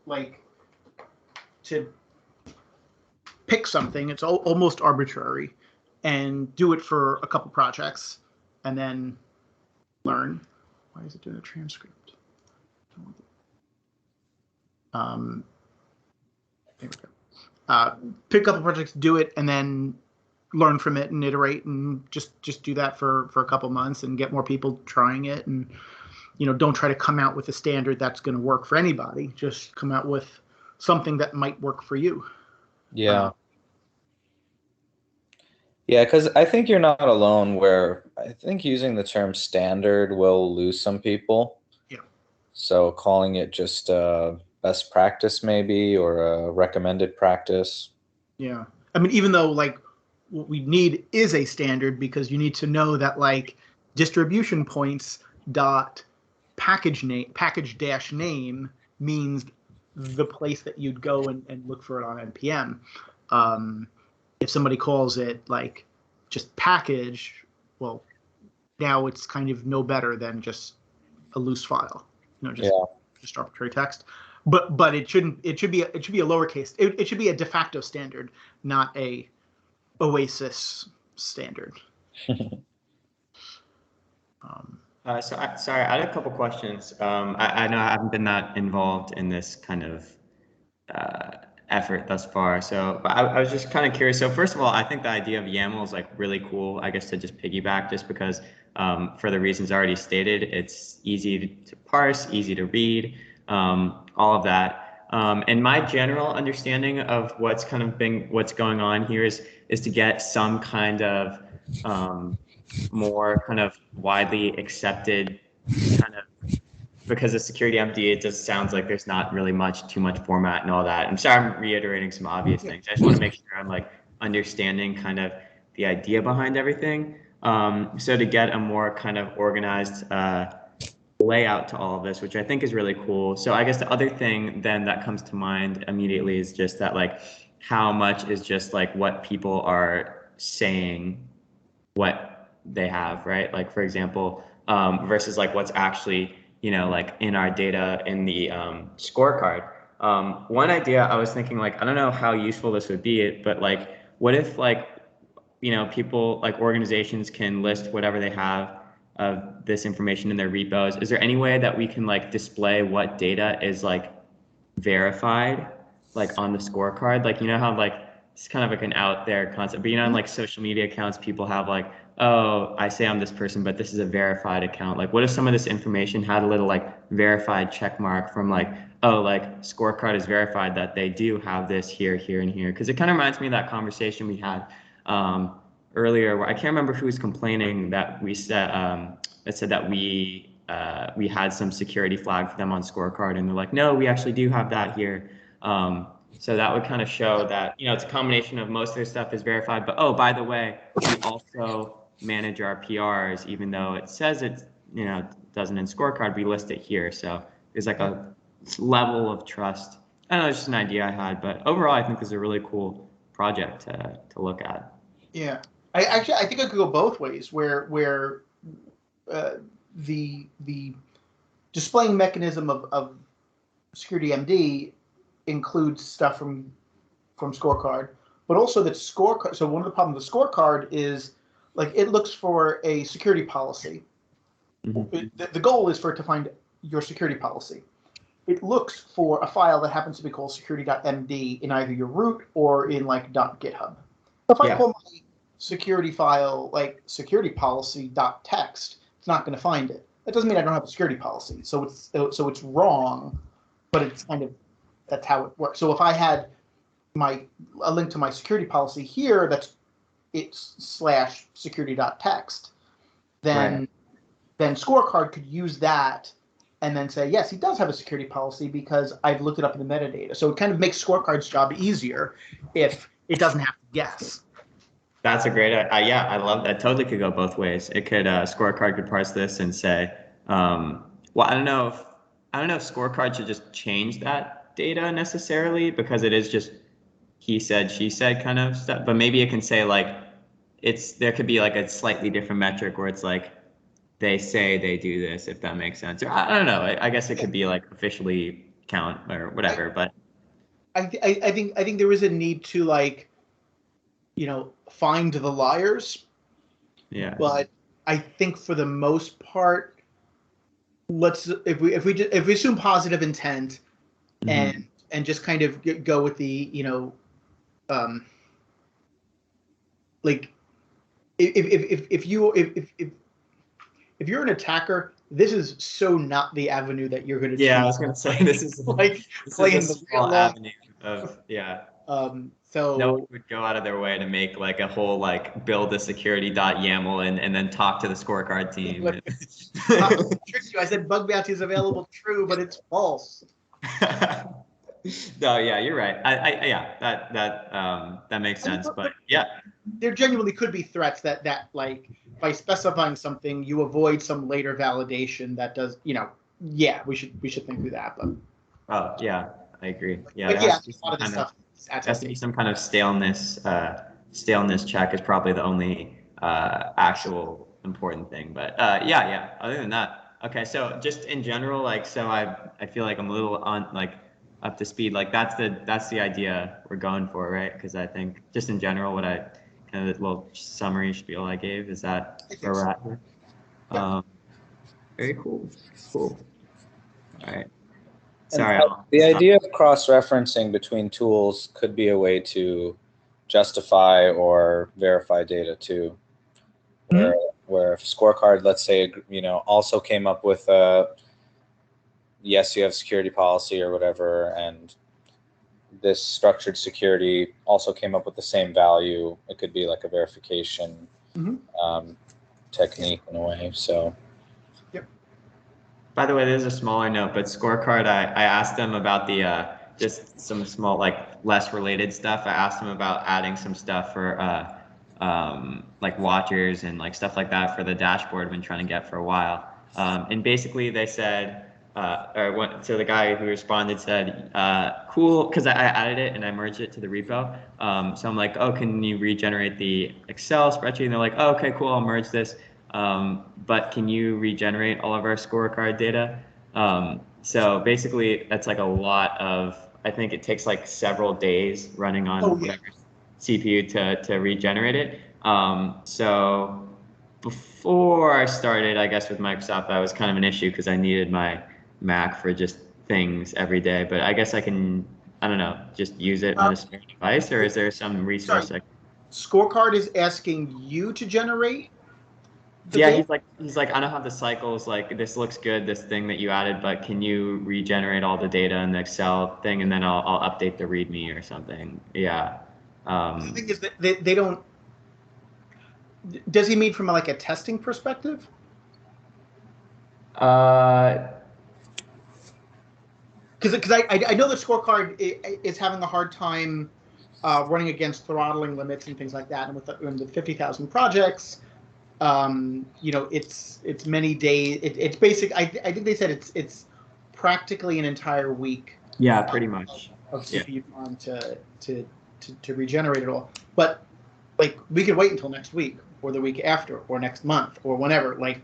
like to pick something. It's almost arbitrary, and do it for a couple projects, and then learn. Why is it doing a transcript? There we go. Pick up a project, do it, and then learn from it and iterate, and just do that for a couple months and get more people trying it. And don't try to come out with a standard that's going to work for anybody. Just come out with something that might work for you. Yeah. Yeah, because I think you're not alone where I think using the term standard will lose some people. Yeah. So calling it just best practice maybe, or a recommended practice. Yeah. I mean, even though like what we need is a standard, because you need to know that like distribution points dot package dash name means the place that you'd go and look for it on NPM. If somebody calls it like just package, well, now it's kind of no better than just a loose file, just arbitrary text. But it should be a lowercase. It should be a de facto standard, not a Oasis standard. Sorry, I had a couple questions. I know I haven't been that involved in this kind of effort thus far. So but I was just kind of curious. So first of all, I think the idea of YAML is like really cool, I guess, to just piggyback, just because for the reasons already stated, it's easy to parse, easy to read, all of that. And my general understanding of what's going on here is to get some kind of more kind of widely accepted kind of, because of security-MD, it just sounds like there's not really too much format and all that. I'm sorry, I'm reiterating some obvious things. I just want to make sure I'm like understanding kind of the idea behind everything. So to get a more kind of organized layout to all of this, which I think is really cool. So I guess the other thing then that comes to mind immediately is just that like how much is just like what people are saying, what they have, right? Like for example, versus like what's actually like in our data in the scorecard. One idea I was thinking, like, I don't know how useful this would be, but like, what if like, people like organizations can list whatever they have of this information in their repos. Is there any way that we can like display what data is like verified, like on the scorecard? Like, how like, it's kind of like an out there concept, but on like social media accounts, people have like, oh, I say I'm this person, but this is a verified account. Like, what if some of this information had a little like verified check mark from like, oh, like Scorecard is verified that they do have this here, here, and here? Because it kind of reminds me of that conversation we had earlier, where I can't remember who was complaining that we said that we had some security flag for them on Scorecard, and they're like, no, we actually do have that here. So that would kind of show that, it's a combination of most of their stuff is verified, but oh, by the way, we also manage our PRs, even though it says it, doesn't in Scorecard, we list it here. So there's like a level of trust. I don't know, it's just an idea I had, but overall, I think this is a really cool project to look at. Yeah, I think it could go both ways, where the displaying mechanism of security MD includes stuff from Scorecard, but also that Scorecard. So one of the problems with Scorecard is like it looks for a security policy. Mm-hmm. The goal is for it to find your security policy. It looks for a file that happens to be called security.md in either your root or in like .github. If I call my security file like security policy.txt, it's not going to find it. That doesn't mean I don't have a security policy. So it's wrong, but it's kind of, that's how it works. So if I had a link to my security policy here, it's /security.txt, then Scorecard could use that and then say, yes, he does have a security policy because I've looked it up in the metadata. So it kind of makes Scorecard's job easier if it doesn't have to guess. That's a great, I love that. Totally could go both ways. It could, Scorecard could parse this and say, well, I don't know if Scorecard should just change that data necessarily, because it is just he said, she said kind of stuff, but maybe it can say like, there could be like a slightly different metric where it's like, they say they do this, if that makes sense. Or I don't know. I guess it could be like officially count or whatever. But I think there is a need to, like, find the liars. yeah. But I think for the most part, if we assume positive intent and just kind of go with the like if you're an attacker, this is so not the avenue that you're going to choose. Yeah, I was going to say this is like this playing is a the small real avenue of So no one would go out of their way to make like a whole like build a security.yaml and then talk to the scorecard team. I tricked you. I said bug bounty is available, true, but it's false. No, yeah, you're right. Yeah, that makes sense. But yeah, there genuinely could be threats that like by specifying something you avoid some later validation that does, yeah, we should think through that. But oh yeah, I agree. Yeah, but there yeah, has to be a lot of this stuff has to be some kind of staleness check is probably the only actual important thing. But yeah. Other than that, okay. So just in general, like, so I feel like I'm a little up to speed. Like that's the idea we're going for, right? Because I think just in general, what I kind of the little summary spiel I gave is that where we're at here. Yeah. Very cool. All right. And Sorry. the idea of cross-referencing between tools could be a way to justify or verify data too. Where if Scorecard, let's say, also came up with yes, you have security policy or whatever, and this structured security also came up with the same value. It could be like a verification technique in a way. So. By the way, there's a smaller note, but Scorecard, I asked them about the just some small, like less related stuff. I asked them about adding some stuff for like watchers and like stuff like that for the dashboard I've been trying to get for a while. And basically they said, so the guy who responded said, cool, because I added it and I merged it to the repo. So I'm like, oh, can you regenerate the Excel spreadsheet? And they're like, oh, okay, cool, I'll merge this. But can you regenerate all of our scorecard data? So basically that's like a lot of, I think it takes like several days running on whatever CPU to regenerate it. So before I started, I guess with Microsoft, that was kind of an issue because I needed my Mac for just things every day. But I guess I can, I don't know, just use it on a spare device, or is there some resource? Scorecard is asking you to generate. Yeah, he's like, I don't have the cycles. Like, this looks good, this thing that you added, but can you regenerate all the data in the Excel thing, and then I'll update the README or something. Yeah. The thing is that they don't. Does he mean from like a testing perspective? Because I know the Scorecard is having a hard time running against throttling limits and things like that, and with 50,000 projects, it's many days. It's basic. I think they said it's practically an entire week. Yeah, pretty much. Of CPU time to regenerate it all, but like we could wait until next week or the week after or next month or whenever. Like,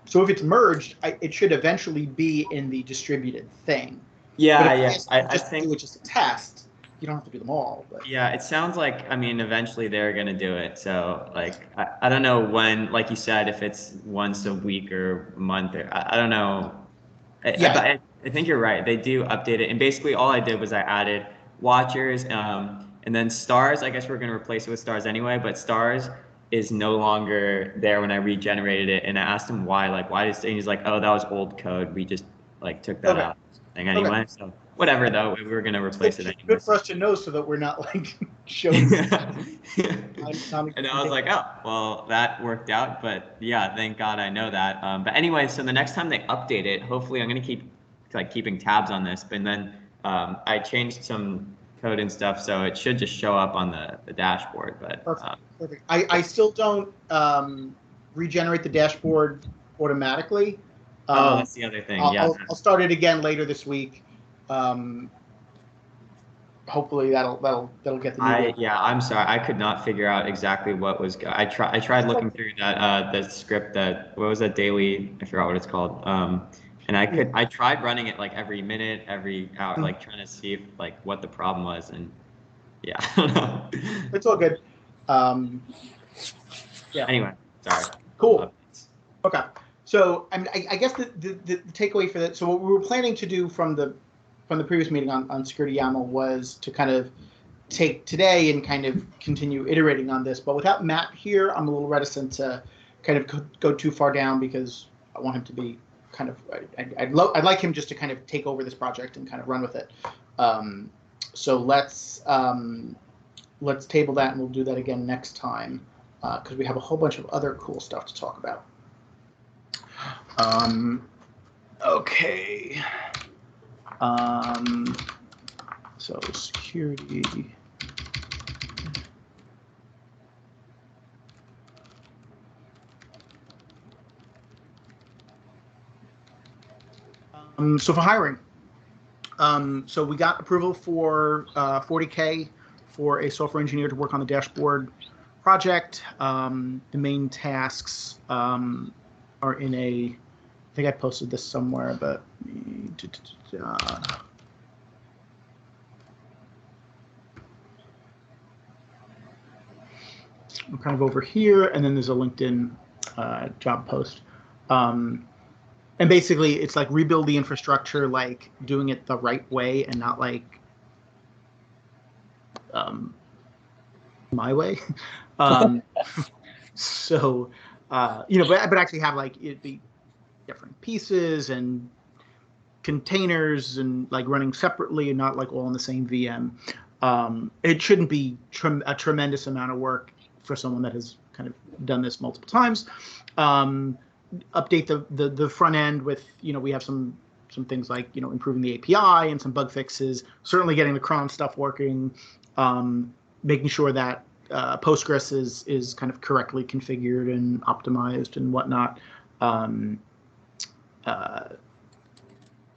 so if it's merged, it should eventually be in the distributed thing. Yeah. I think it's just a test. You don't have to do them all. But. Yeah, it sounds like, I mean, eventually they're going to do it. So, like, I don't know when, like you said, if it's once a week or a month, or I don't know. But I think you're right. They do update it. And basically all I did was I added watchers and then stars. I guess we're going to replace it with stars anyway, but stars is no longer there when I regenerated it. And I asked him why, and he's like, oh, that was old code. We just like took that out anyway. Okay. So whatever, though, we were going to replace it anyway. Good for us to know so that we're not like showing. And I was like, oh, well, that worked out. But yeah, thank God I know that. But anyway, so the next time they update it, hopefully I'm going to keep keeping tabs on this. But then I changed some code and stuff, so it should just show up on the dashboard. But perfect. I still don't regenerate the dashboard automatically. That's the other thing. I'll start it again later this week. Hopefully that'll get the new I'm sorry, I could not figure out exactly what was. I tried looking through that the script what was that daily? I forgot what it's called. And I tried running it like every minute, every hour, like trying to see if like what the problem was, and yeah, I don't know. It's all good. Yeah. Anyway, sorry. Cool. Okay. So I guess the takeaway for that. So what we were planning to do from the previous meeting on security YAML was to kind of take today and kind of continue iterating on this. But without Matt here, I'm a little reticent to kind of go too far down because I want him to be kind of. I'd like him just to kind of take over this project and kind of run with it. So let's table that, and we'll do that again next time because we have a whole bunch of other cool stuff to talk about. Okay. So security. So for hiring, so we got approval for $40K for a software engineer to work on the dashboard project. The main tasks are in a, I think I posted this somewhere, but I'm kind of over here, and then there's a LinkedIn job post. And basically, it's like rebuild the infrastructure, like doing it the right way and not like my way. So, but actually have like it be different pieces and containers and like running separately and not like all in the same VM. It shouldn't be a tremendous amount of work for someone that has kind of done this multiple times. Update the front end with, we have some things like, improving the API and some bug fixes, certainly getting the cron stuff working, making sure that Postgres is kind of correctly configured and optimized and whatnot. And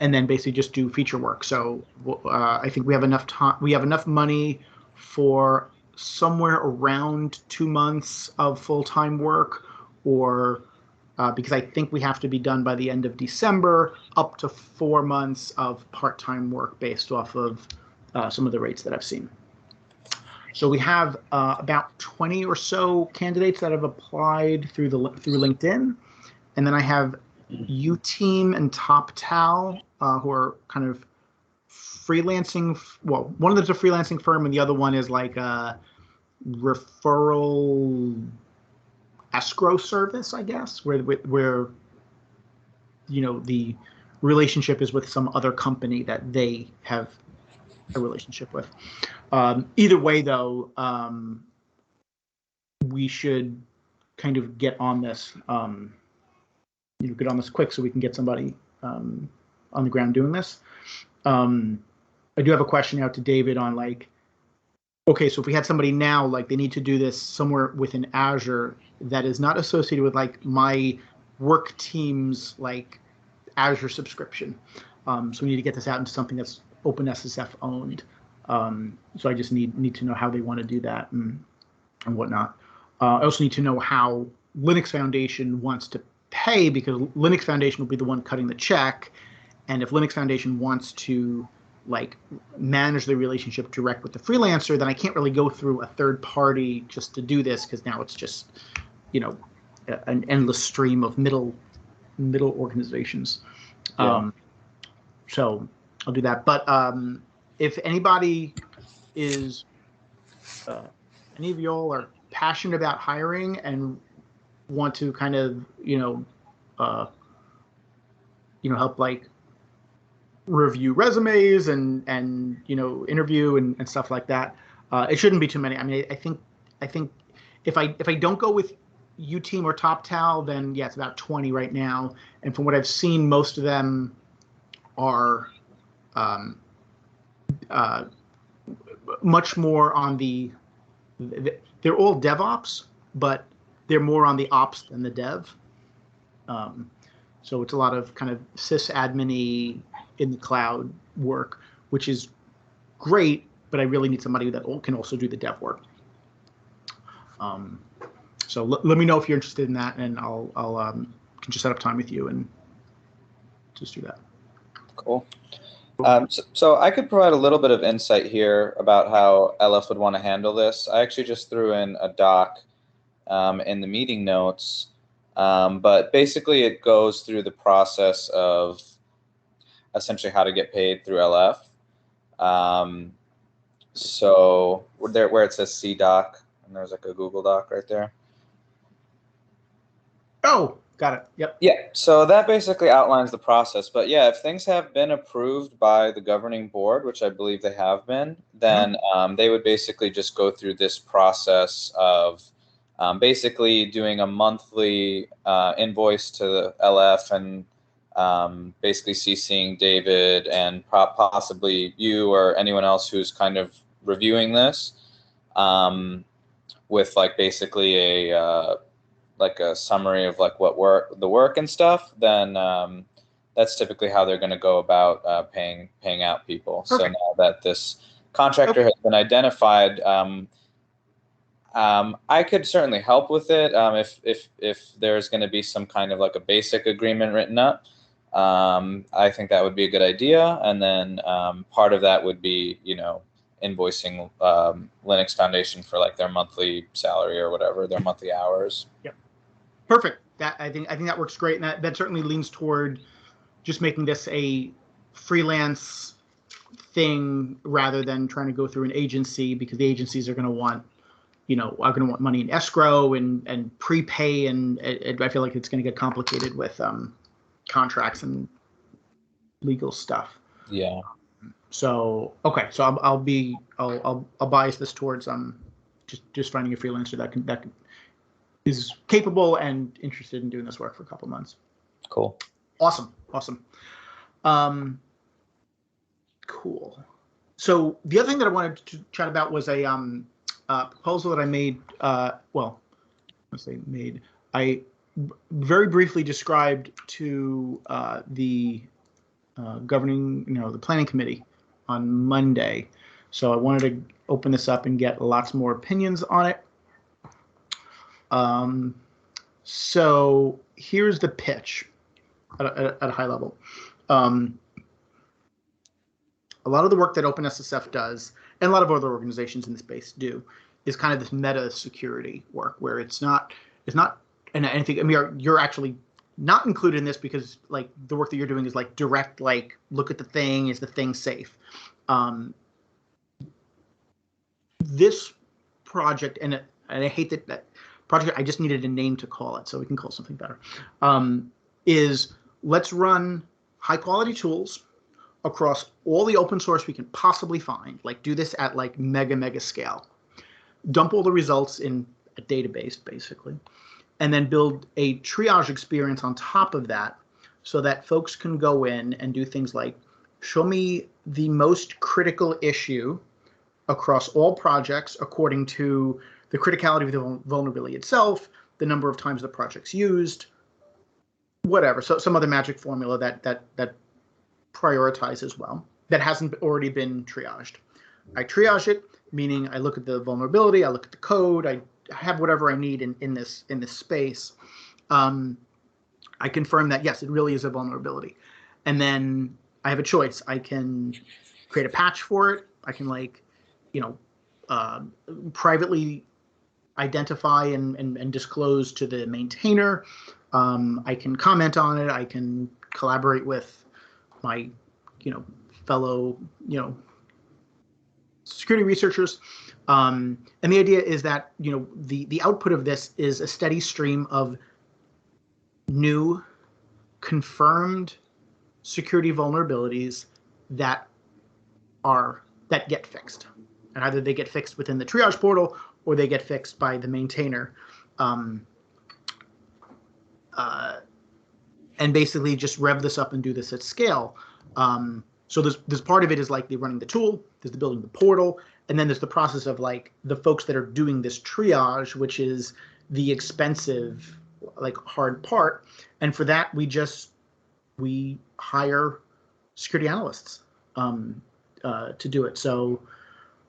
then basically just do feature work. So I think we have enough time. We have enough money for somewhere around 2 months of full-time work, or because I think we have to be done by the end of December, up to 4 months of part-time work based off of some of the rates that I've seen. So we have about 20 or so candidates that have applied through LinkedIn, and then I have UTeam and TopTal who are kind of freelancing. Well, one of them's a freelancing firm, and the other one is like a referral escrow service, I guess, where the relationship is with some other company that they have a relationship with. Either way, though, we should kind of get on this, get on this quick so we can get somebody on the ground doing this. I do have a question out to David on like, okay, so if we had somebody now, like they need to do this somewhere within Azure that is not associated with like my work team's like Azure subscription. So we need to get this out into something that's OpenSSF owned. So I just need to know how they want to do that and whatnot. I also need to know how Linux Foundation wants to pay, because Linux Foundation will be the one cutting the check. And if Linux Foundation wants to like manage the relationship direct with the freelancer, then I can't really go through a third party just to do this, because now it's just, an endless stream of middle organizations. Yeah. So I'll do that. But if anybody is, any of y'all are passionate about hiring and want to kind of, help like review resumes and interview and stuff like that, it shouldn't be too many. I mean, I think if I don't go with UTeam or TopTal, then yeah, it's about 20 right now. And from what I've seen, most of them are much more on they're all DevOps, but they're more on the ops than the dev. So it's a lot of kind of sysadmin-y in the cloud work, which is great, but I really need somebody that can also do the dev work. So let me know if you're interested in that, and I'll can just set up time with you and just do that. Cool. So I could provide a little bit of insight here about how LF would want to handle this. I actually just threw in a doc in the meeting notes, but basically it goes through the process of essentially how to get paid through LF. So where it says C doc, and there's like a Google Doc right there. Oh, got it. Yep. Yeah, so that basically outlines the process. But yeah, if things have been approved by the governing board, which I believe they have been, then they would basically just go through this process of basically doing a monthly invoice to the LF and basically CCing David and possibly you or anyone else who's kind of reviewing this with like basically a like a summary of like the work and stuff, then that's typically how they're going to go about paying out people. Perfect. So now that this contractor has been identified, I could certainly help with it if there's going to be some kind of like a basic agreement written up. I think that would be a good idea, and then part of that would be, you know, invoicing Linux Foundation for like their monthly salary or whatever, their monthly hours. Yep. Perfect. That I think that works great, and that certainly leans toward just making this a freelance thing rather than trying to go through an agency, because the agencies are going to want, you know, are going to want money in escrow and prepay, and I feel like it's going to get complicated with contracts and legal stuff. Yeah. So okay, so I'll bias this towards just finding a freelancer that is capable and interested in doing this work for a couple months. Cool. Awesome. Cool. So the other thing that I wanted to chat about was a proposal that I made. I very briefly described to the governing, the planning committee on Monday. So I wanted to open this up and get lots more opinions on it. So here's the pitch at a high level. A lot of the work that OpenSSF does, and a lot of other organizations in the space do, is kind of this meta security work where it's not, and I think, you're actually not included in this because like the work that you're doing is like direct, like look at the thing, is the thing safe? This project, and I hate that project, I just needed a name to call it, so we can call it something better, is let's run high quality tools across all the open source we can possibly find, like do this at like mega scale, dump all the results in a database basically, and then build a triage experience on top of that so that folks can go in and do things like show me the most critical issue across all projects according to the criticality of the vulnerability itself, the number of times the project's used, whatever. So some other magic formula that prioritizes well, that hasn't already been triaged. I triage it, meaning I look at the vulnerability, I look at the code, I have whatever I need in this space. I confirm that yes, it really is a vulnerability, and then I have a choice. I can create a patch for it. I can privately identify and disclose to the maintainer. I can comment on it. I can collaborate with my fellow security researchers. And the idea is that the output of this is a steady stream of new confirmed security vulnerabilities that get fixed, and either they get fixed within the triage portal or they get fixed by the maintainer, and basically just rev this up and do this at scale. So there's part of it is like the running the tool, there's the building the portal, and then there's the process of like the folks that are doing this triage, which is the expensive, like hard part. And for that, we hire security analysts to do it. So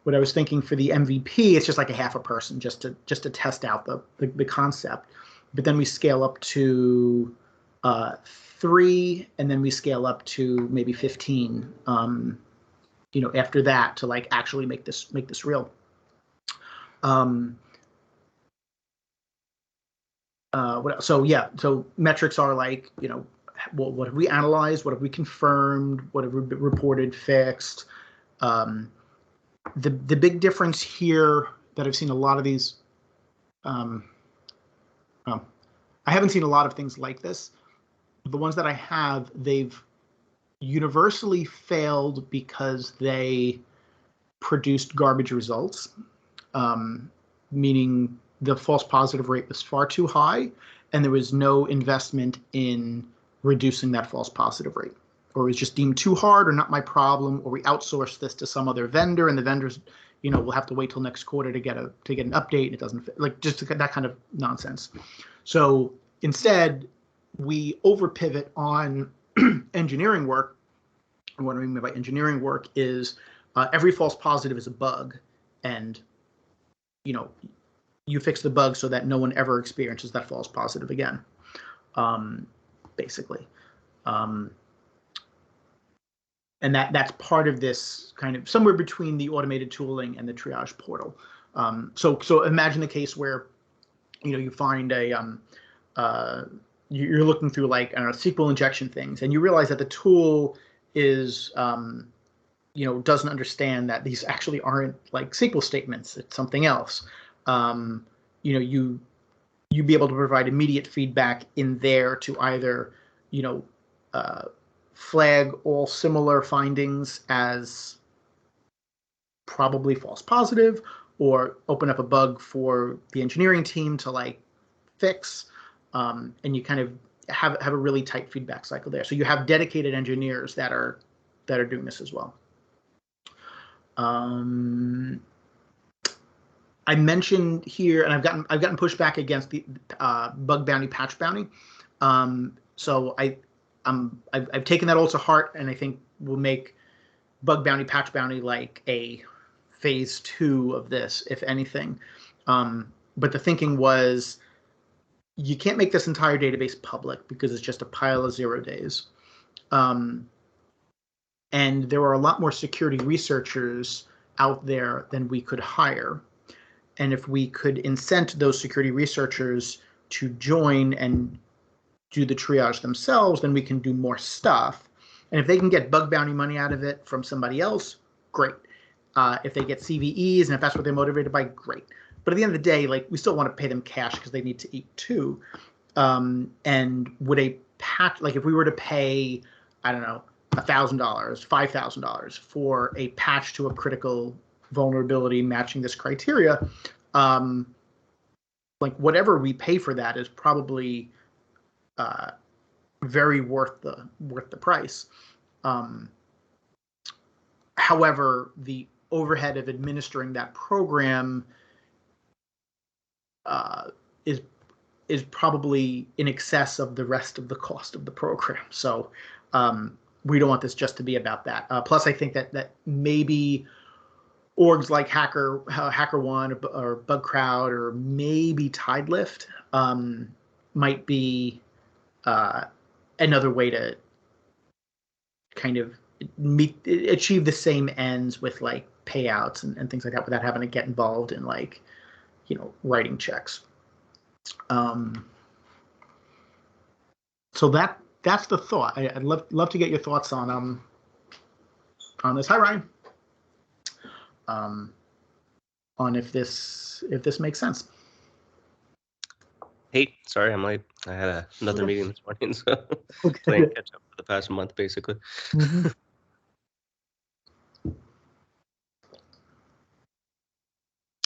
what I was thinking for the MVP, it's just like a half a person just to test out the concept. But then we scale up to 3, and then we scale up to maybe 15. After that, to like actually make this real. What else? So metrics are like, what have we analyzed? What have we confirmed? What have we reported fixed? The big difference here that I've seen a lot of these, I haven't seen a lot of things like this. The ones that I have, they've universally failed because they produced garbage results, meaning the false positive rate was far too high, and there was no investment in reducing that false positive rate, or it was just deemed too hard or not my problem, or we outsourced this to some other vendor, and the vendors, will have to wait till next quarter to get an update, and it doesn't fit, like just that kind of nonsense. So instead, we over pivot on engineering work. And what I mean by engineering work is every false positive is a bug, and you fix the bug so that no one ever experiences that false positive again, basically. And that's part of this kind of somewhere between the automated tooling and the triage portal. So imagine a case where you find you're looking through like SQL injection things, and you realize that the tool is doesn't understand that these actually aren't like SQL statements. It's something else. You be able to provide immediate feedback in there to either flag all similar findings as probably false positive, or open up a bug for the engineering team to like fix, and you kind of have a really tight feedback cycle there. So you have dedicated engineers that are doing this as well. I mentioned here, and I've gotten pushback against the bug bounty, patch bounty. So I've taken that all to heart, and I think we'll make bug bounty, patch bounty like a phase 2 of this, if anything. But the thinking was, you can't make this entire database public because it's just a pile of 0 days. And there are a lot more security researchers out there than we could hire. And if we could incent those security researchers to join and do the triage themselves, then we can do more stuff. And if they can get bug bounty money out of it from somebody else, great. If they get CVEs, and if that's what they're motivated by, great. But at the end of the day, like, we still want to pay them cash because they need to eat too. And would a patch, like if we were to pay, I don't know, $1,000, $5,000 for a patch to a critical vulnerability matching this criteria, like whatever we pay for that is probably very worth the price. However, the overhead of administering that program is probably in excess of the rest of the cost of the program. So we don't want this just to be about that. Plus, I think that maybe orgs like HackerOne or BugCrowd or maybe Tidelift might be another way to kind of achieve the same ends with like payouts and things like that without having to get involved in like, writing checks. So that's the thought. I'd love to get your thoughts on this. Hi, Ryan. On if this makes sense. Hey, sorry I'm late. I had another meeting this morning, so Okay. playing catch up for the past month, basically. Mm-hmm.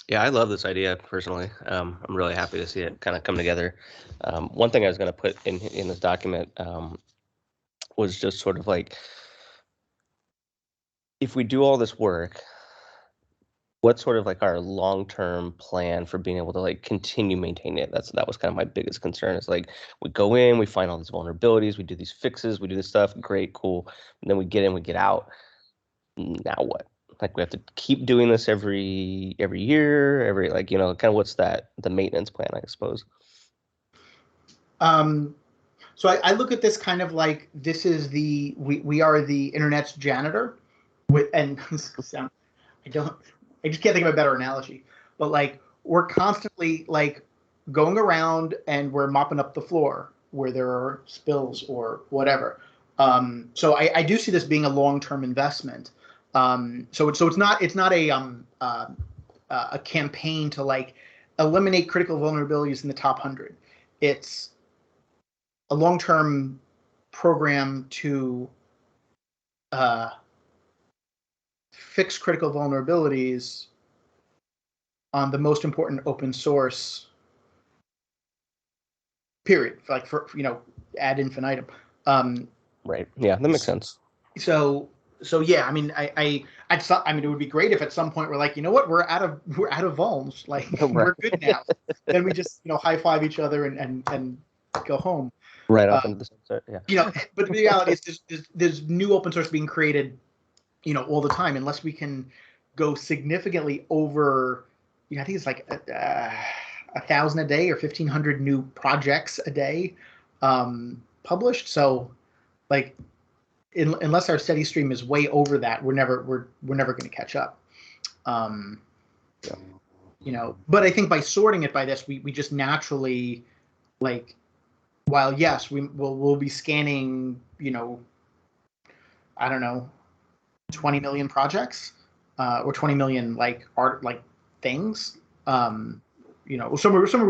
Yeah, I love this idea personally. I'm really happy to see it kind of come together. One thing I was going to put in this document was just sort of like, if we do all this work, what's sort of like our long-term plan for being able to like continue maintaining it? That was kind of my biggest concern. Is like, we go in, we find all these vulnerabilities, we do these fixes, we do this stuff, great, cool. And then we get in, we get out. Now what? Like, we have to keep doing this every year, like, kind of what's the maintenance plan, I suppose. So I look at this kind of like this is we are the internet's janitor, and I just can't think of a better analogy, but like we're constantly like going around and we're mopping up the floor where there are spills or whatever. So I do see this being a long-term investment. So it's not a campaign to like eliminate critical vulnerabilities in the top 100. It's a long-term program to fix critical vulnerabilities on the most important open source period, like for ad infinitum. Right. Yeah, that makes sense. So yeah, I mean, I mean, it would be great if at some point we're like, you know what, we're out of vulns, like Right. we're good now. Then we just high five each other and go home. Right off into the sunset. Yeah. But the reality is there's new open source being created, all the time. Unless we can go significantly over, I think it's like 1,000 a day or 1,500 new projects a day published. So, like, unless our steady stream is way over that, we're never going to catch up. But I think by sorting it by this, we just naturally, like, while yes, we'll be scanning, I don't know, 20 million projects or 20 million like art like things, somewhere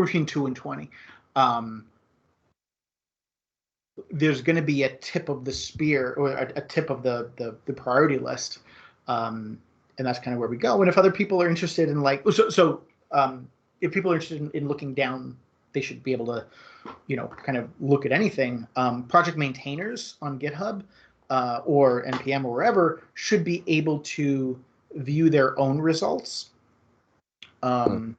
between 2 and 20. There's going to be a tip of the spear or a tip of the priority list, and that's kind of where we go. And if other people are interested in like if people are interested in looking down, they should be able to kind of look at anything. Project maintainers on GitHub or NPM or wherever should be able to view their own results. And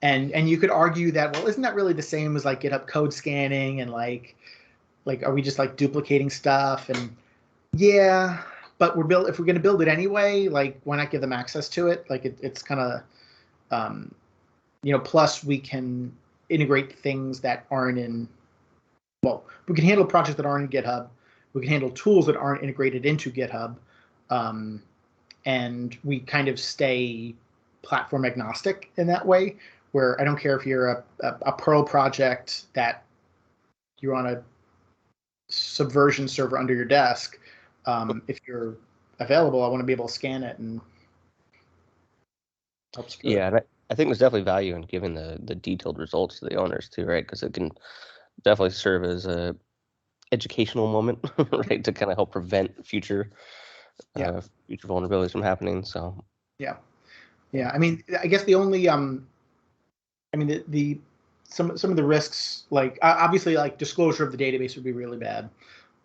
you could argue that, well, isn't that really the same as like GitHub code scanning and like are we just like duplicating stuff? And yeah, but if we're going to build it anyway, like why not give them access to it? Like it's kind of plus we can integrate things that aren't in. Well, we can handle projects that aren't in GitHub. We can handle tools that aren't integrated into GitHub, and we kind of stay platform agnostic in that way, where I don't care if you're a Perl project that you're on a Subversion server under your desk. If you're available, I want to be able to scan it and help secure it. Yeah, and I think there's definitely value in giving the detailed results to the owners too, right? Because it can definitely serve as a educational moment, right, to kind of help prevent future vulnerabilities from happening. So yeah. I mean, I guess the only some of the risks, like obviously, like disclosure of the database would be really bad.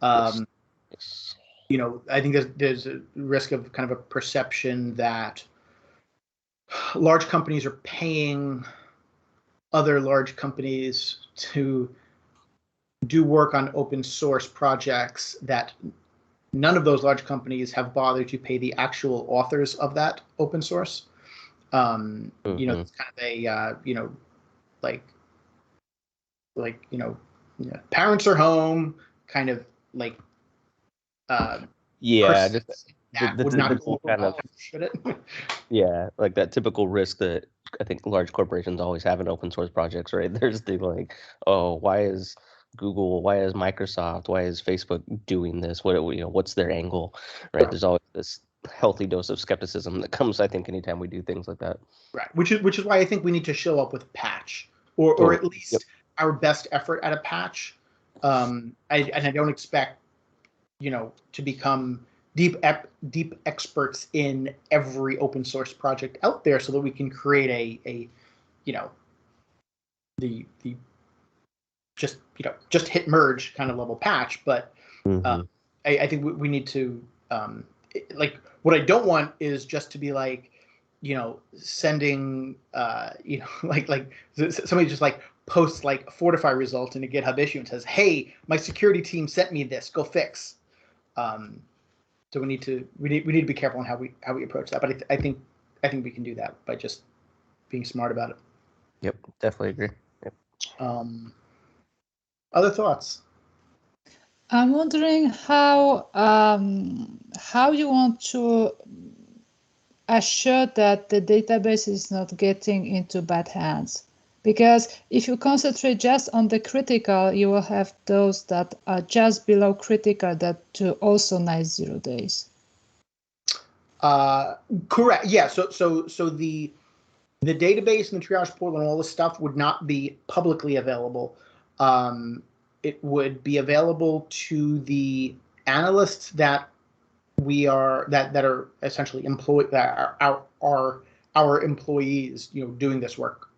Yes. I think there's a risk of kind of a perception that large companies are paying other large companies to do work on open source projects that none of those large companies have bothered to pay the actual authors of that open source. It's kind of a parents are home kind of like yeah, just the would not typical go kind well, of should it? yeah, like that typical risk that I think large corporations always have in open source projects, right? There's the like, oh, why is Google, why is Microsoft, why is Facebook doing this? What's their angle, right? There's always this healthy dose of skepticism that comes, I think, anytime we do things like that. Right, which is why I think we need to show up with a patch, or at least our best effort at a patch. I don't expect to become deep experts in every open source project out there, so that we can create a the just hit merge kind of level patch. But I think we need to like, what I don't want is just to be like sending like somebody just like posts like Fortify results in a GitHub issue and says, hey, my security team sent me this, go fix. So we need to be careful on how we approach that. But I think we can do that by just being smart about it. Yep, definitely agree. Yep. Other thoughts? I'm wondering how you want to assure that the database is not getting into bad hands. Because if you concentrate just on the critical, you will have those that are just below critical that do also nice 0 days. Correct. Yeah. So the database and the triage portal and all this stuff would not be publicly available. It would be available to the analysts that that are essentially employed, that are our employees, doing this work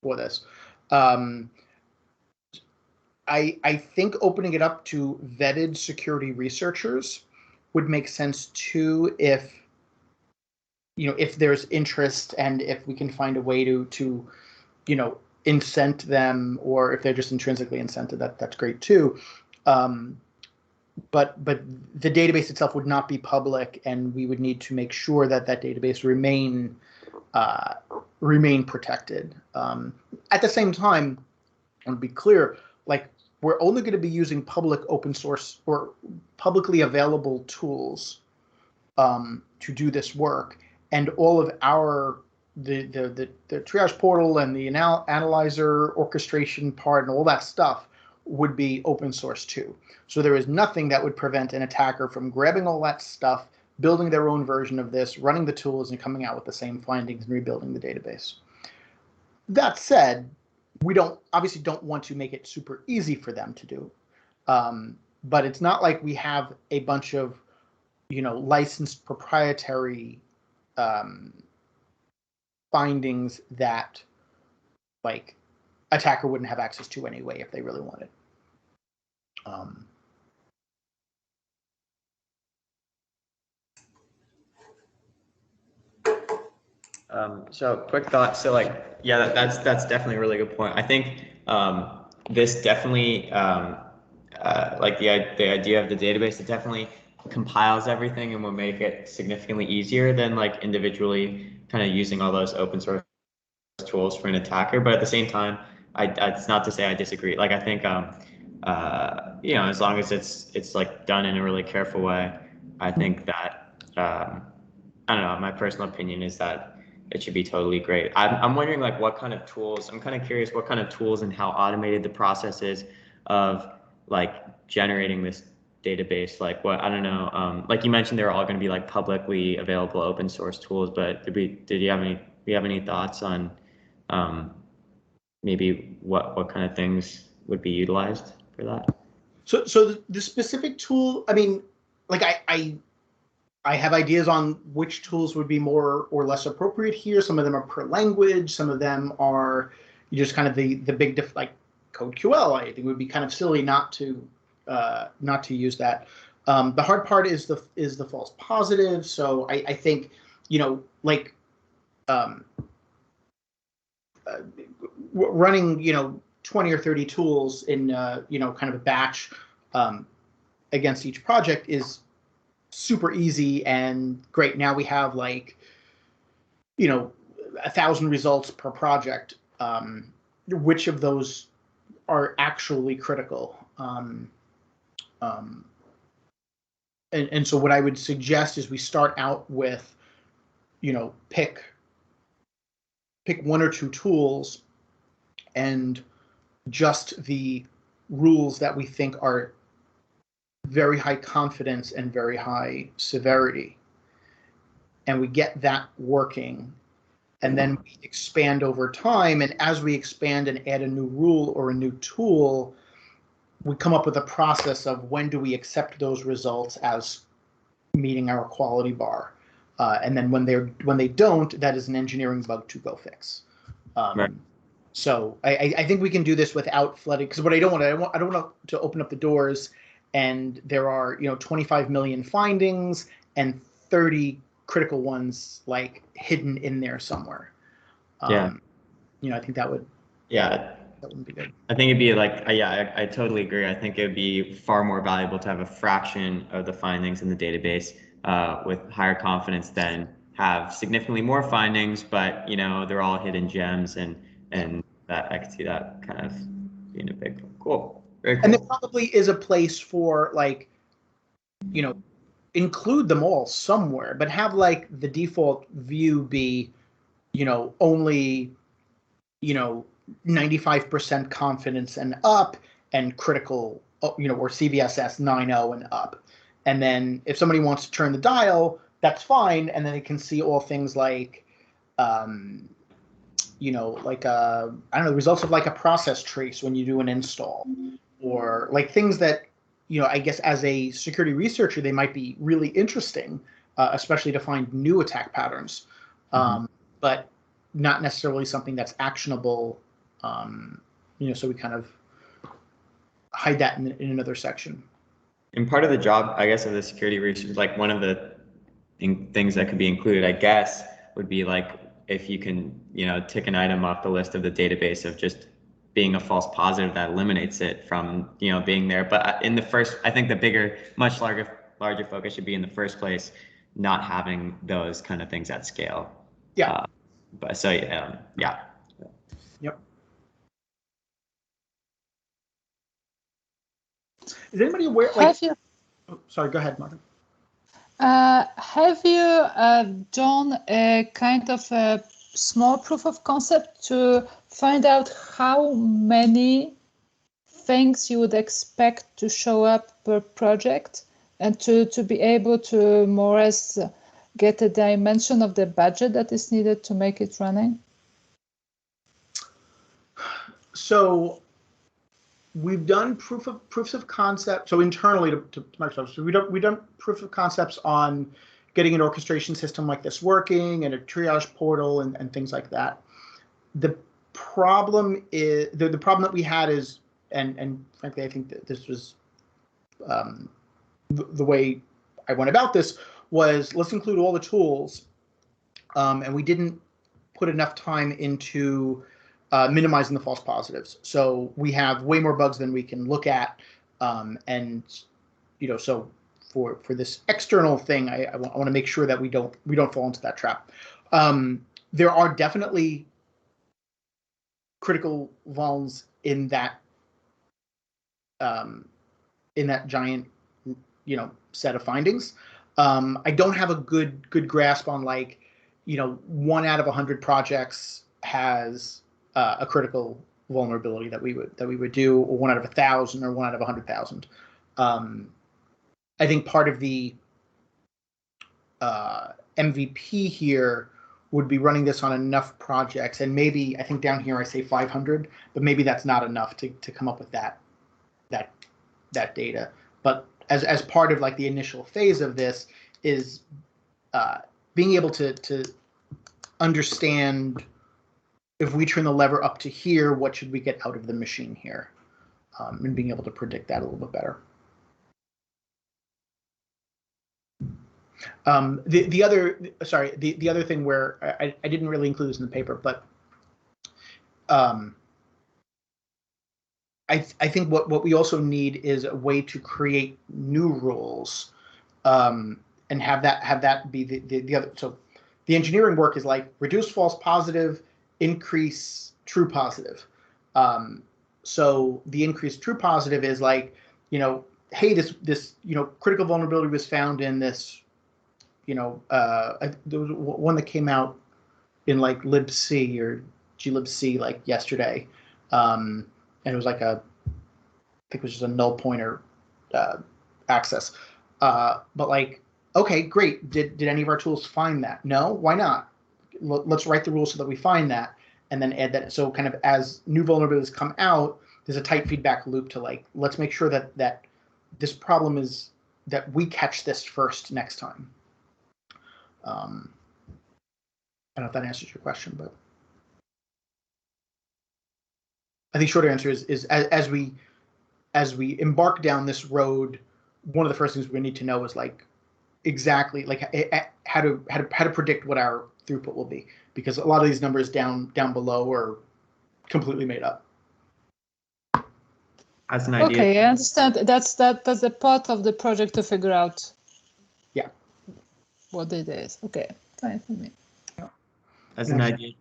for this. I think opening it up to vetted security researchers would make sense too, if there's interest and if we can find a way to incent them, or if they're just intrinsically incented, that's great too. But the database itself would not be public, and we would need to make sure that database remain protected. At the same time, I want to be clear, like, we're only going to be using public open source or publicly available tools to do this work, and all of the triage portal and the analyzer orchestration part and all that stuff would be open source too. So there is nothing that would prevent an attacker from grabbing all that stuff, building their own version of this, running the tools, and coming out with the same findings and rebuilding the database. That said, we obviously don't want to make it super easy for them to do. But it's not like we have a bunch of licensed proprietary findings that like attacker wouldn't have access to anyway if they really wanted. So quick thought. So like, yeah, that's definitely a really good point. I think this definitely like the idea of the database, it definitely compiles everything and will make it significantly easier than like individually kind of using all those open source tools for an attacker. But at the same time, it's not to say I disagree. Like I think as long as it's like done in a really careful way, I think that I don't know. My personal opinion is that it should be totally great. I'm wondering like what kind of tools. I'm kind of curious what kind of tools and how automated the process is of like generating this database. Like what, I don't know. Like you mentioned, they're all going to be like publicly available open source tools. But did you have any thoughts on maybe what kind of things would be utilized for that? So the specific tool, I mean, like I have ideas on which tools would be more or less appropriate here. Some of them are per language. Some of them are just kind of the big like CodeQL. I think it would be kind of silly not to use that. The hard part is the false positive. So I think like running 20 or 30 tools in kind of a batch against each project is super easy and great. Now we have like 1,000 results per project. Which of those are actually critical? And so what I would suggest is we start out with pick one or two tools and just the rules that we think are very high confidence and very high severity, and we get that working, and then we expand over time. And as we expand and add a new rule or a new tool, we come up with a process of when do we accept those results as meeting our quality bar, and then when they don't, that is an engineering bug to go fix. Right. So I think we can do this without flooding, because what I don't want to open up the doors and there are 25 million findings and 30 critical ones like hidden in there somewhere. I think that would that wouldn't be good. I think it'd be like I totally agree. I think it would be far more valuable to have a fraction of the findings in the database with higher confidence than have significantly more findings, but they're all hidden gems, and that I could see that kind of being a big cool. Very cool. And there probably is a place for like, you know, include them all somewhere, but have like the default view be, you know, only, you know, 95% confidence and up, and critical, you know, or CVSS 9.0 and up. And then if somebody wants to turn the dial, that's fine. And then they can see all things like, you know, like, I don't know, the results of like a process trace when you do an install, or like things that, you know, I guess as a security researcher, they might be really interesting, especially to find new attack patterns, but not necessarily something that's actionable, you know, so we kind of hide that in another section. And part of the job, I guess, of the security research, like one of the things that could be included, I guess, would be like if you can, you know, tick an item off the list of the database of just being a false positive, that eliminates it from, you know, being there. But in the first, I think the bigger, much larger focus should be in the first place, not having those kind of things at scale. Yeah. But so yeah. Yep. Is anybody aware? Like, oh, sorry, go ahead, Martin. Have you done a kind of a small proof of concept to find out how many things you would expect to show up per project, and to be able to more or less get a dimension of the budget that is needed to make it running? So we've done proofs of concept. So internally to Microsoft, so we've done proof of concepts on getting an orchestration system like this working, and a triage portal, and things like that. The problem is the problem that we had is, and frankly, I think that this was the way I went about this was, let's include all the tools, and we didn't put enough time into minimizing the false positives. So we have way more bugs than we can look at, and you know, so for this external thing, I want to make sure that we don't fall into that trap. There are definitely critical vulns in that giant, you know, set of findings. I don't have a good grasp on, like, you know, 1 out of 100 projects has a critical vulnerability that we would do, or 1 out of 1,000, or 1 out of 100,000. I think part of the MVP here would be running this on enough projects, and maybe, I think down here I say 500, but maybe that's not enough to come up with that data. But as part of like the initial phase of this is being able to understand, if we turn the lever up to here, what should we get out of the machine here, and being able to predict that a little bit better. The other thing where I didn't really include this in the paper, but I think what we also need is a way to create new rules, and have that be the other. So the engineering work is like reduce false positive, increase true positive. So the increased true positive is like, you know, hey, this you know, critical vulnerability was found in this, you know, there was one that came out in like libc or glibc like yesterday, and it was like I think it was just a null pointer access, but like, okay, great, did any of our tools find that? No, why not? Let's write the rules so that we find that, and then add that. So kind of as new vulnerabilities come out, there's a tight feedback loop to like, let's make sure that this problem is, that we catch this first next time. I don't know if that answers your question, but I think short answer is as we embark down this road, one of the first things we're going to need to know is like exactly like how to predict what our throughput will be, because a lot of these numbers down below are completely made up. As an idea. Okay, I understand. That's a part of the project to figure out. Yeah. What it is. Okay, fine for me. As an idea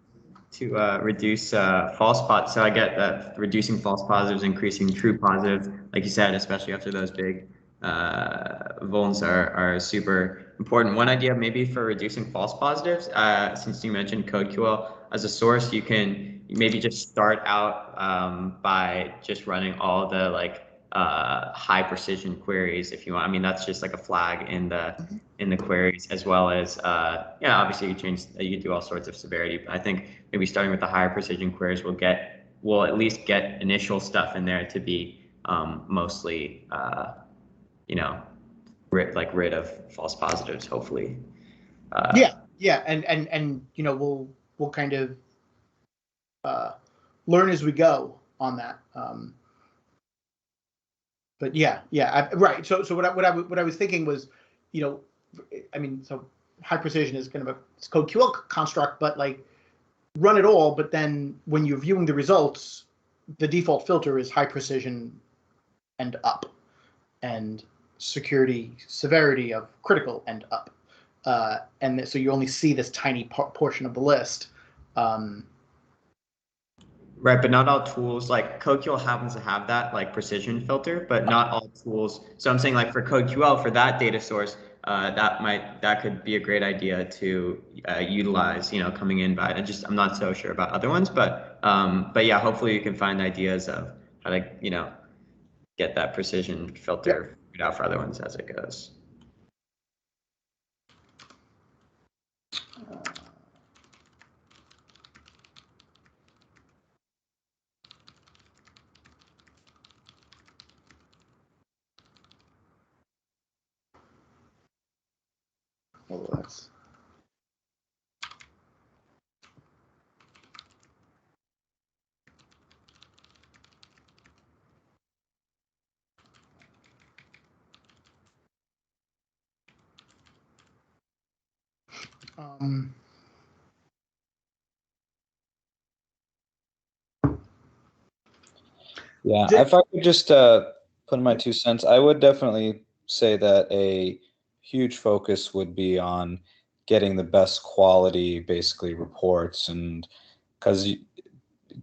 reduce false positives. So I get that reducing false positives, increasing true positives, like you said, especially after those big vulns are super important. One idea maybe for reducing false positives, since you mentioned CodeQL as a source, you can maybe just start out by just running all the like high precision queries if you want. I mean, that's just like a flag in the queries, as well as yeah, obviously you do all sorts of severity, but I think maybe starting with the higher precision queries will at least get initial stuff in there to be mostly you know, rid of false positives, hopefully. Yeah, and you know, we'll kind of learn as we go on that. But yeah, right. So what I was thinking was, you know, I mean, so high precision is kind of a code QL construct, but like run it all. But then when you're viewing the results, the default filter is high precision and up, and security severity of critical and up, and so you only see this tiny portion of the list. Right, but not all tools, like CodeQL happens to have that like precision filter, but not all tools. So I'm saying like for CodeQL, for that data source, that could be a great idea to utilize, you know, coming in by. I'm not so sure about other ones, but yeah, hopefully you can find ideas of how to, you know, get that precision filter figured out for other ones as it goes. Well, that's Yeah, if I could just put in my 2 cents, I would definitely say that a huge focus would be on getting the best quality, basically, reports, and because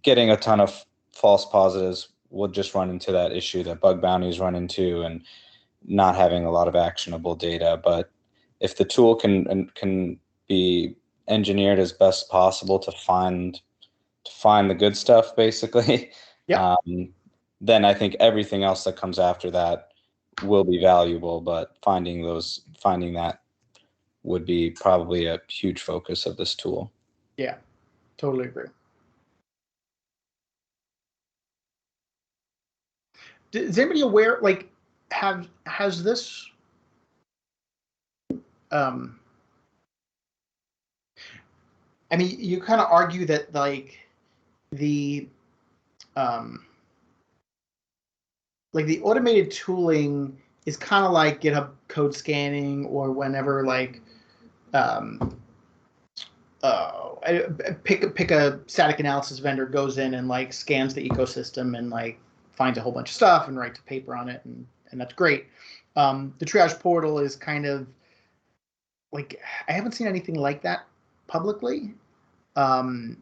getting a ton of false positives would just run into that issue that bug bounties run into, and not having a lot of actionable data. But if the tool can be engineered as best possible to find the good stuff, basically, then I think everything else that comes after that will be valuable. But finding that would be probably a huge focus of this tool. Yeah, totally agree. Is anybody aware, like, has this I mean, you kind of argue that like the automated tooling is kind of like GitHub code scanning, or whenever like pick a static analysis vendor goes in and like scans the ecosystem and like finds a whole bunch of stuff and writes a paper on it, and that's great. The triage portal is kind of like, I haven't seen anything like that publicly. Private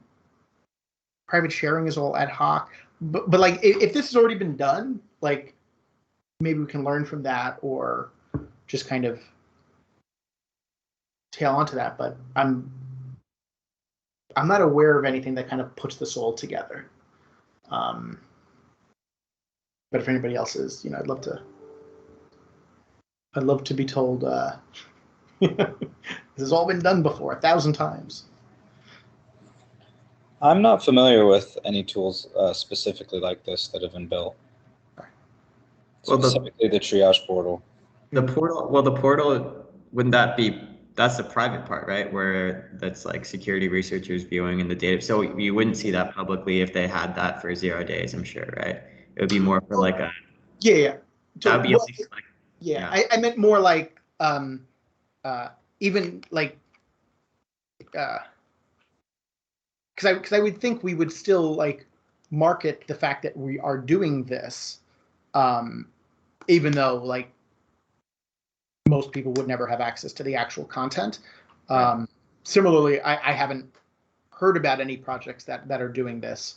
sharing is all ad hoc, but like if this has already been done, like maybe we can learn from that, or just kind of tail onto that. But I'm not aware of anything that kind of puts this all together. But if anybody else is, you know, I'd love to be told this has all been done before 1,000 times. I'm not familiar with any tools specifically like this that have been built. Specifically the triage portal. The portal, wouldn't that be, that's the private part, right? Where that's like security researchers viewing in the data. So you wouldn't see that publicly if they had that for 0 days, I'm sure, right? It would be more for like a. Yeah. That would be at least like. Yeah. I meant more like even like because I would think we would still like market the fact that we are doing this, even though like most people would never have access to the actual content. Similarly, I haven't heard about any projects that are doing this.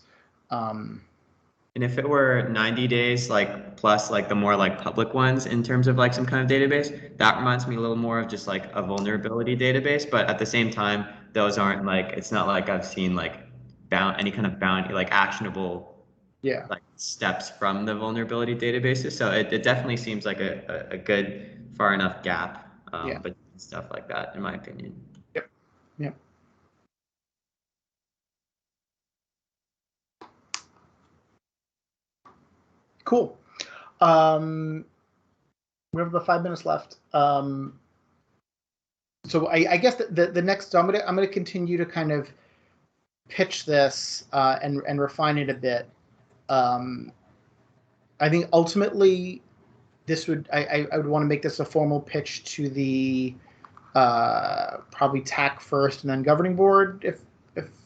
And if it were 90 days, like plus like the more like public ones in terms of like some kind of database, that reminds me a little more of just like a vulnerability database. But at the same time, those aren't like, it's not like I've seen like any kind of bounty, like actionable like steps from the vulnerability databases. So it definitely seems like a good far enough gap between stuff like that, in my opinion. Yep. Cool. We have about 5 minutes left. So I guess the next, so I'm gonna continue to kind of pitch this and refine it a bit. I think ultimately this would I would want to make this a formal pitch to the probably TAC first and then governing board if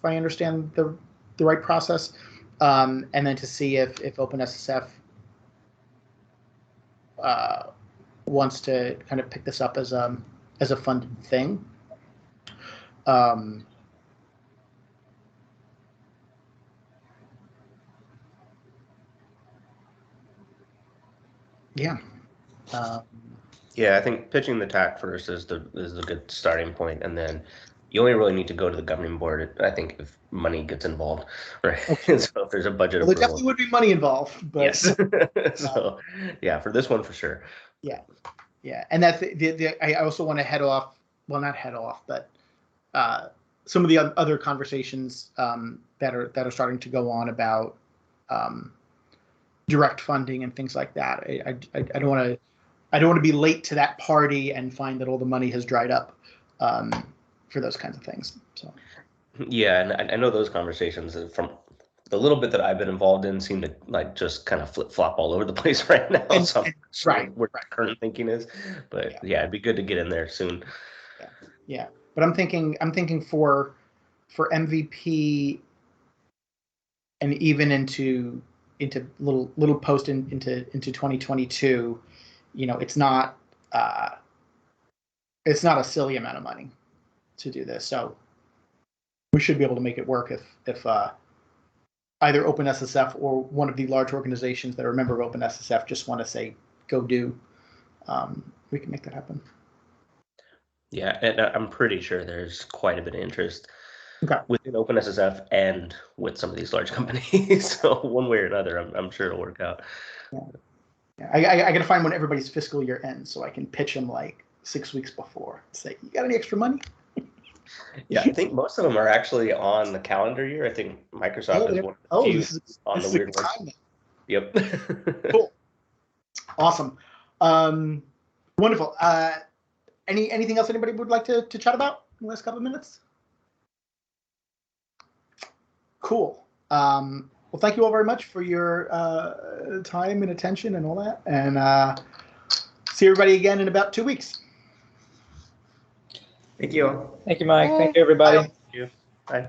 I understand the right process, and then to see if OpenSSF wants to kind of pick this up as a funded thing. Yeah. Yeah, I think pitching the TAC first is a good starting point, and then you only really need to go to the governing board, I think, if money gets involved, right? Okay. So if there's a budget well, there approval. definitely would be money involved, but yes. So yeah, for this one for sure. Yeah, and that's I also want to head off. Well, not head off, but some of the other conversations that are starting to go on about direct funding and things like that. I don't want to be late to that party and find that all the money has dried up for those kinds of things. So yeah, and I know those conversations from the little bit that I've been involved in seem to like just kind of flip flop all over the place right now. Right, where current thinking is, but yeah, it'd be good to get in there soon. Yeah. But I'm thinking for MVP and even into little post into 2022, it's not a silly amount of money to do this. So we should be able to make it work if either OpenSSF or one of the large organizations that are a member of OpenSSF just want to say go do. We can make that happen. Yeah, and I'm pretty sure there's quite a bit of interest within OpenSSF and with some of these large companies. So one way or another, I'm sure it'll work out. Yeah. I got to find when everybody's fiscal year ends so I can pitch them like 6 weeks before. Say, you got any extra money? Yeah, I think most of them are actually on the calendar year. I think Microsoft is one of the few on the weird one. Yep. Cool. Awesome. Wonderful. Anything else anybody would like to chat about in the last couple of minutes? Cool. Well, thank you all very much for your time and attention and all that. And see everybody again in about 2 weeks. Thank you. Thank you, Mike. Thank you, everybody. Bye. Thank you. Bye.